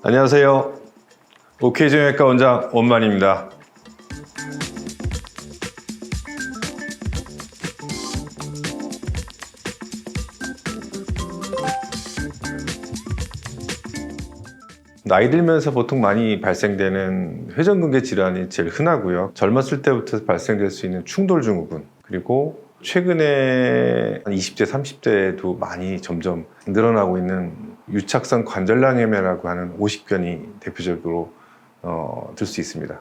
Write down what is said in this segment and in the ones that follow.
안녕하세요. 오케이정형외과 원장 원만입니다. 나이 들면서 보통 많이 발생되는 회전근개 질환이 제일 흔하고요. 젊었을 때부터 발생될 수 있는 충돌증후군, 그리고 최근에 20대, 30대에도 많이 점점 늘어나고 있는 유착성 관절낭염이라고 하는 오십견이 대표적으로 들 수 있습니다.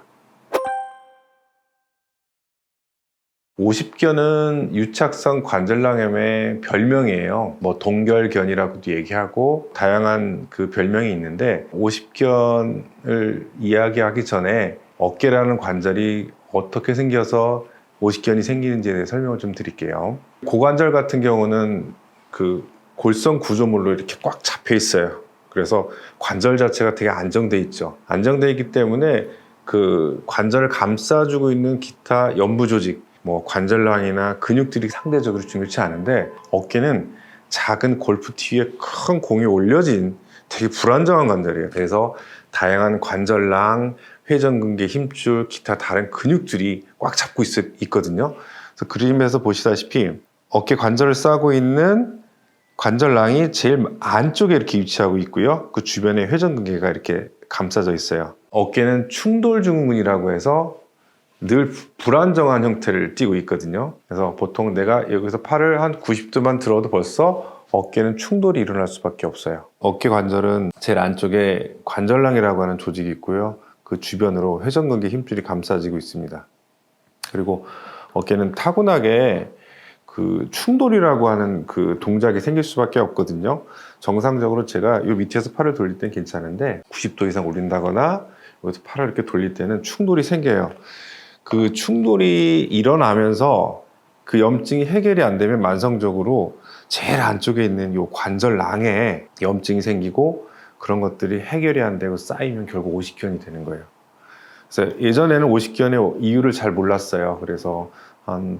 오십견은 유착성 관절낭염의 별명이에요. 뭐 동결견이라고도 얘기하고 다양한 그 별명이 있는데, 오십견을 이야기하기 전에 어깨라는 관절이 어떻게 생겨서 오십견이 생기는지에 대해 설명을 좀 드릴게요. 고관절 같은 경우는 그 골성 구조물로 이렇게 꽉 잡혀 있어요. 그래서 관절 자체가 되게 안정돼 있죠. 안정돼 있기 때문에 그 관절을 감싸주고 있는 기타 연부 조직, 뭐 관절낭이나 근육들이 상대적으로 중요치 않은데, 어깨는 작은 골프티 위에 큰 공이 올려진 되게 불안정한 관절이에요. 그래서 다양한 관절낭, 회전근개, 힘줄, 기타 다른 근육들이 꽉 잡고 있거든요. 그래서 그림에서 보시다시피 어깨 관절을 싸고 있는 관절낭이 제일 안쪽에 이렇게 위치하고 있고요. 그 주변에 회전근개가 이렇게 감싸져 있어요. 어깨는 충돌증후군이라고 해서 늘 불안정한 형태를 띠고 있거든요. 그래서 보통 내가 여기서 팔을 한 90도만 들어도 벌써 어깨는 충돌이 일어날 수밖에 없어요. 어깨 관절은 제일 안쪽에 관절낭이라고 하는 조직이 있고요. 그 주변으로 회전근개 힘줄이 감싸지고 있습니다. 그리고 어깨는 타고나게 그 충돌이라고 하는 그 동작이 생길 수밖에 없거든요. 정상적으로 제가 이 밑에서 팔을 돌릴 땐 괜찮은데 90도 이상 올린다거나 여기서 팔을 이렇게 돌릴 때는 충돌이 생겨요. 그 충돌이 일어나면서 그 염증이 해결이 안 되면 만성적으로 제일 안쪽에 있는 이 관절낭에 염증이 생기고, 그런 것들이 해결이 안 되고 쌓이면 결국 오십견이 되는 거예요. 그래서 예전에는 오십견의 이유를 잘 몰랐어요. 그래서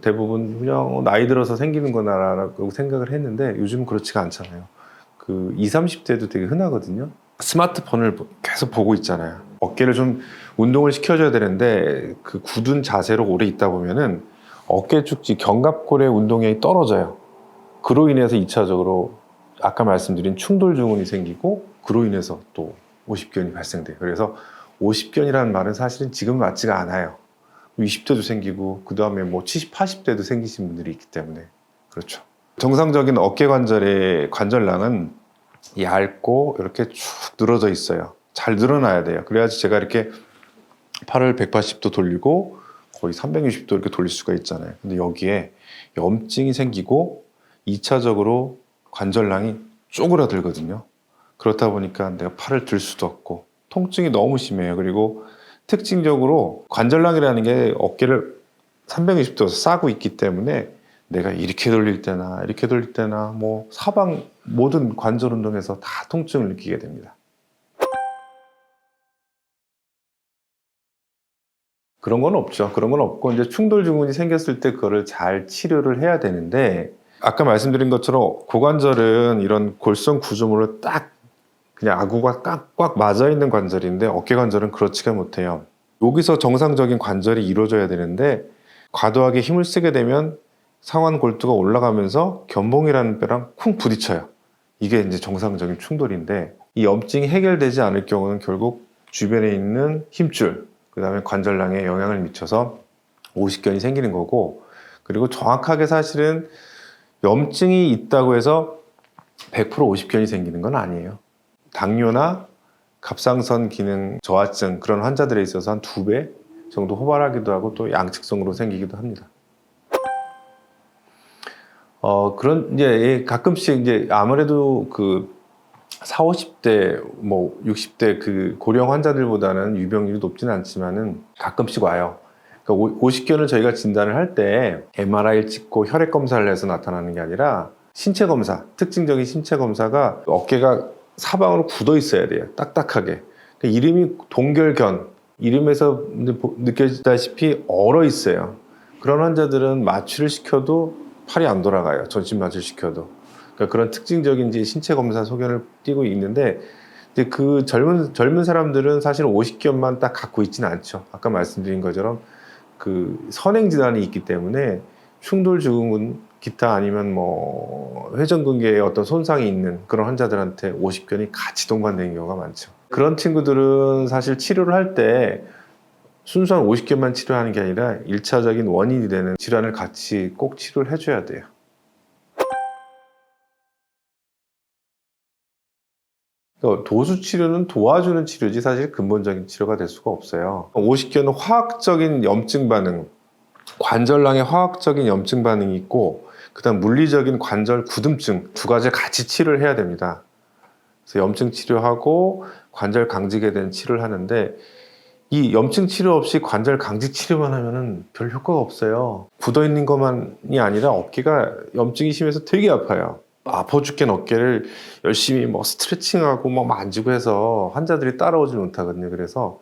대부분 그냥 나이 들어서 생기는 거나라고 생각을 했는데, 요즘은 그렇지가 않잖아요. 그 20, 30대도 되게 흔하거든요. 스마트폰을 계속 보고 있잖아요. 어깨를 좀 운동을 시켜줘야 되는데 그 굳은 자세로 오래 있다 보면은 어깨 축지, 견갑골의 운동량이 떨어져요. 그로 인해서 2차적으로 아까 말씀드린 충돌증후군이 생기고, 그로 인해서 또 오십견이 발생돼요. 그래서 오십견이라는 말은 사실은 지금 맞지가 않아요. 20대도 생기고 그 다음에 뭐 70, 80대도 생기신 분들이 있기 때문에 그렇죠. 정상적인 어깨 관절의 관절낭은 얇고 이렇게 쭉 늘어져 있어요. 잘 늘어나야 돼요. 그래야지 제가 이렇게 팔을 180도 돌리고 거의 360도 이렇게 돌릴 수가 있잖아요. 근데 여기에 염증이 생기고 2차적으로 관절낭이 쪼그라들거든요. 그렇다 보니까 내가 팔을 들 수도 없고 통증이 너무 심해요. 그리고 특징적으로 관절낭이라는 게 어깨를 360도에서 싸고 있기 때문에 내가 이렇게 돌릴 때나 이렇게 돌릴 때나 뭐 사방 모든 관절 운동에서 다 통증을 느끼게 됩니다. 그런 건 없죠. 그런 건 없고, 이제 충돌증후군이 생겼을 때 그거를 잘 치료를 해야 되는데, 아까 말씀드린 것처럼 고관절은 이런 골성 구조물로 딱 그냥 아구가 꽉 맞아 있는 관절인데, 어깨 관절은 그렇지가 못해요. 여기서 정상적인 관절이 이루어져야 되는데 과도하게 힘을 쓰게 되면 상완 골두가 올라가면서 견봉이라는 뼈랑 쿵 부딪혀요. 이게 이제 정상적인 충돌인데, 이 염증이 해결되지 않을 경우는 결국 주변에 있는 힘줄, 그 다음에 관절낭에 영향을 미쳐서 오십견이 생기는 거고, 그리고 정확하게 사실은 염증이 있다고 해서 100% 오십견이 생기는 건 아니에요. 당뇨나 갑상선 기능 저하증 그런 환자들에 있어서 한 2배 정도 호발하기도 하고 또 양측성으로 생기기도 합니다. 그런 이제 가끔씩 이제 아무래도 그 40, 50대 뭐 60대 그 고령 환자들보다는 유병률이 높지는 않지만은 가끔씩 와요. 그러니까 오십견을 저희가 진단을 할 때 MRI를 찍고 혈액 검사를 해서 나타나는 게 아니라 신체 검사, 특징적인 신체 검사가 어깨가 사방으로 굳어 있어야 돼요. 딱딱하게. 그러니까 이름이 동결견, 이름에서 느껴지다시피 얼어 있어요. 그런 환자들은 마취를 시켜도 팔이 안 돌아가요. 전신 마취를 시켜도. 그러니까 그런 특징적인 이제 신체 검사 소견을 띠고 있는데 이제 그 젊은 사람들은 사실 50견만 딱 갖고 있지는 않죠. 아까 말씀드린 것처럼 그 선행 질환이 있기 때문에 충돌 증후군 기타 아니면 뭐 회전근개에 어떤 손상이 있는 그런 환자들한테 50견이 같이 동반되는 경우가 많죠. 그런 친구들은 사실 치료를 할 때 순수한 50견만 치료하는 게 아니라 1차적인 원인이 되는 질환을 같이 꼭 치료를 해줘야 돼요. 도수 치료는 도와주는 치료지 사실 근본적인 치료가 될 수가 없어요. 50견은 화학적인 염증 반응, 관절낭의 화학적인 염증 반응이 있고 그다음 물리적인 관절 굳음증 두 가지를 같이 치료를 해야 됩니다. 그래서 염증 치료하고 관절 강직에 대한 치료를 하는데 이 염증 치료 없이 관절 강직 치료만 하면은 별 효과가 없어요. 굳어 있는 것만이 아니라 어깨가 염증이 심해서 되게 아파요. 아파 죽겠는 어깨를 열심히 뭐 스트레칭하고 뭐 만지고 해서 환자들이 따라오지 못하거든요. 그래서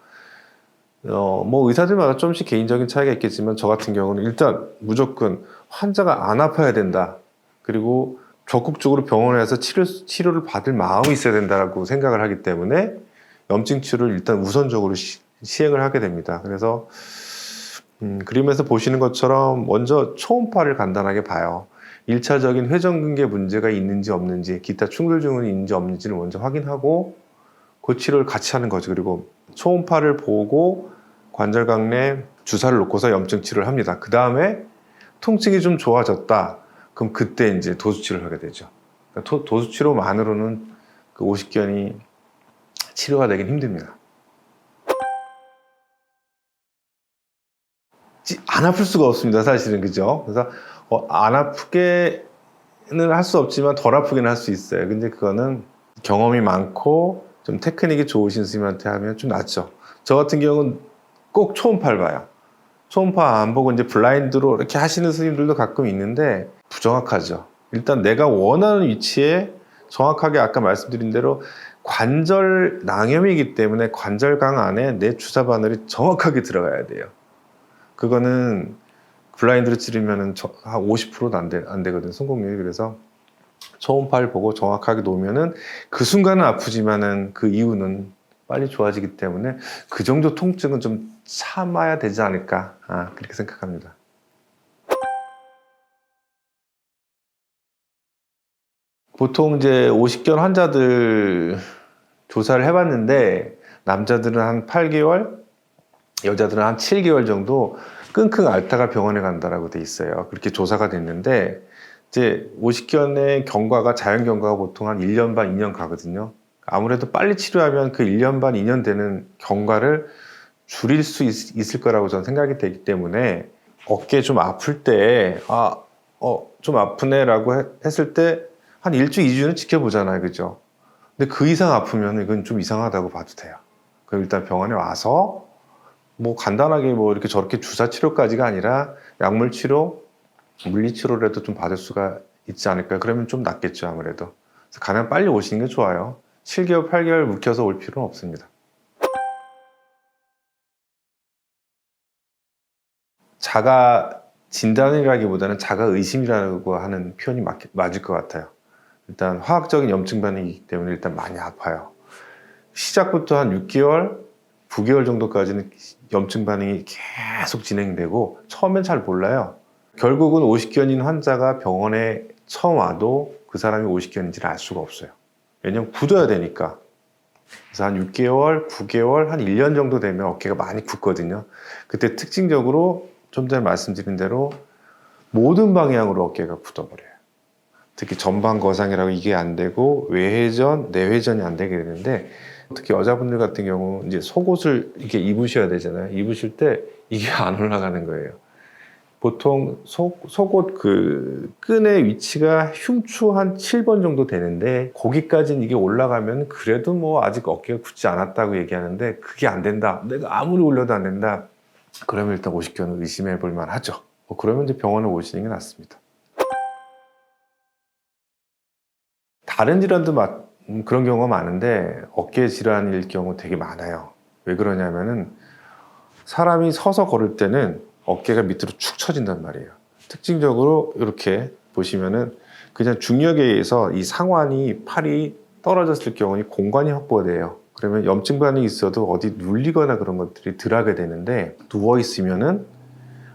뭐 의사들마다 조금씩 개인적인 차이가 있겠지만 저 같은 경우는 일단 무조건 환자가 안 아파야 된다. 그리고 적극적으로 병원에 가서 치료를 받을 마음이 있어야 된다고 생각을 하기 때문에 염증 치료를 일단 우선적으로 시행을 하게 됩니다. 그래서 그림에서 보시는 것처럼 먼저 초음파를 간단하게 봐요. 1차적인 회전근개 문제가 있는지 없는지 기타 충돌 증후군이 있는지 없는지를 먼저 확인하고 그 치료를 같이 하는 거죠. 그리고 초음파를 보고 관절강 내 주사를 놓고서 염증 치료를 합니다. 그 다음에 통증이 좀 좋아졌다. 그럼 그때 이제 도수 치료를 하게 되죠. 그러니까 도수 치료만으로는 그 50견이 치료가 되긴 힘듭니다. 안 아플 수가 없습니다. 사실은 그죠? 그래서 안 아프게는 할 수 없지만 덜 아프게는 할 수 있어요. 근데 그거는 경험이 많고 좀 테크닉이 좋으신 선생님한테 하면 좀 낫죠. 저 같은 경우는 꼭 초음파를 봐요. 초음파 안 보고 이제 블라인드로 이렇게 하시는 선생님들도 가끔 있는데 부정확하죠. 일단 내가 원하는 위치에 정확하게 아까 말씀드린 대로 관절 낭염이기 때문에 관절강 안에 내 주사 바늘이 정확하게 들어가야 돼요. 그거는 블라인드로 찌르면 한 50%도 안 되거든요. 성공률이. 그래서 초음파를 보고 정확하게 놓으면은 그 순간은 아프지만은 그 이후는 빨리 좋아지기 때문에 그 정도 통증은 좀 참아야 되지 않을까 그렇게 생각합니다. 보통 이제 50견 환자들 조사를 해봤는데 남자들은 한 8개월, 여자들은 한 7개월 정도 끙끙 앓다가 병원에 간다라고 돼 있어요. 그렇게 조사가 됐는데 이제 50견의 경과가 자연 경과가 보통 한 1년 반, 2년 가거든요. 아무래도 빨리 치료하면 그 1년 반, 2년 되는 경과를 줄일 수 있을 거라고 저는 생각이 되기 때문에 어깨 좀 아플 때 좀 아프네라고 했을 때 한 1주, 2주는 지켜보잖아요. 그죠? 근데 그 이상 아프면 이건 좀 이상하다고 봐도 돼요. 그럼 일단 병원에 와서 뭐 간단하게 뭐 이렇게 저렇게 주사 치료까지가 아니라 약물 치료, 물리 치료라도 좀 받을 수가 있지 않을까요? 그러면 좀 낫겠죠, 아무래도. 그래서 가면 빨리 오시는 게 좋아요. 7개월, 8개월 묵혀서 올 필요는 없습니다. 자가 진단이라기보다는 자가 의심이라고 하는 표현이 맞을 것 같아요. 일단 화학적인 염증 반응이기 때문에 일단 많이 아파요. 시작부터 한 6개월, 9개월 정도까지는 염증 반응이 계속 진행되고 처음엔 잘 몰라요. 결국은 50견인 환자가 병원에 처음 와도 그 사람이 50견인지를 알 수가 없어요. 왜냐면 굳어야 되니까. 그래서 한 6개월, 9개월, 한 1년 정도 되면 어깨가 많이 굳거든요. 그때 특징적으로 좀 전에 말씀드린 대로 모든 방향으로 어깨가 굳어버려요. 특히 전방거상이라고 이게 안 되고 외회전, 내회전이 안 되게 되는데 특히 여자분들 같은 경우 이제 속옷을 이렇게 입으셔야 되잖아요. 입으실 때 이게 안 올라가는 거예요. 보통 속옷 그 끈의 위치가 흉추 한 7번 정도 되는데 거기까지는 이게 올라가면 그래도 뭐 아직 어깨가 굳지 않았다고 얘기하는데 그게 안 된다. 내가 아무리 올려도 안 된다. 그러면 일단 50견은 의심해 볼 만하죠. 그러면 이제 병원에 오시는 게 낫습니다. 다른 질환도 그런 경우가 많은데 어깨 질환일 경우 되게 많아요. 왜 그러냐면은 사람이 서서 걸을 때는 어깨가 밑으로 축 처진단 말이에요. 특징적으로 이렇게 보시면은 그냥 중력에 의해서 이 상완이 팔이 떨어졌을 경우에 공간이 확보돼요. 그러면 염증 반응이 있어도 어디 눌리거나 그런 것들이 덜하게 되는데 누워 있으면은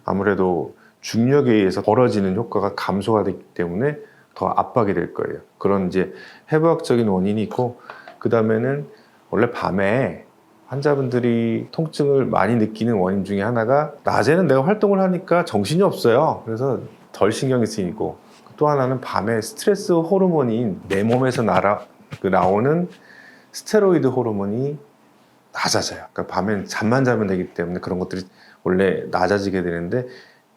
아무래도 중력에 의해서 벌어지는 효과가 감소가 되기 때문에 더 압박이 될 거예요. 그런 이제 해부학적인 원인이 있고, 그 다음에는 원래 밤에 환자분들이 통증을 많이 느끼는 원인 중에 하나가 낮에는 내가 활동을 하니까 정신이 없어요. 그래서 덜 신경이 쓰이고, 또 하나는 밤에 스트레스 호르몬인 내 몸에서 나오는 스테로이드 호르몬이 낮아져요. 그러니까 밤엔 잠만 자면 되기 때문에 그런 것들이 원래 낮아지게 되는데,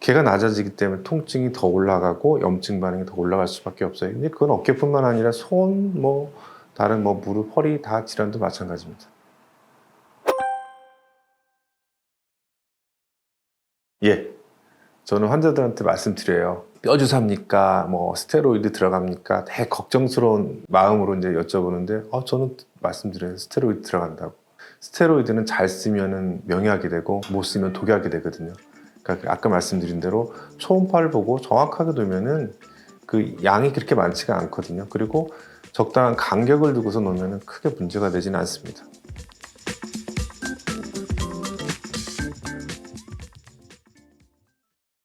걔가 낮아지기 때문에 통증이 더 올라가고 염증 반응이 더 올라갈 수밖에 없어요. 근데 그건 어깨뿐만 아니라 손, 다른 무릎, 허리 다 질환도 마찬가지입니다. 예, 저는 환자들한테 말씀드려요. 뼈 주사입니까? 스테로이드 들어갑니까? 되게 걱정스러운 마음으로 이제 여쭤보는데, 저는 말씀드려요. 스테로이드 들어간다고. 스테로이드는 잘 쓰면은 명약이 되고 못 쓰면 독약이 되거든요. 그러니까 아까 말씀드린 대로 초음파를 보고 정확하게 놓으면은 그 양이 그렇게 많지가 않거든요. 그리고 적당한 간격을 두고서 놓으면은 크게 문제가 되지는 않습니다.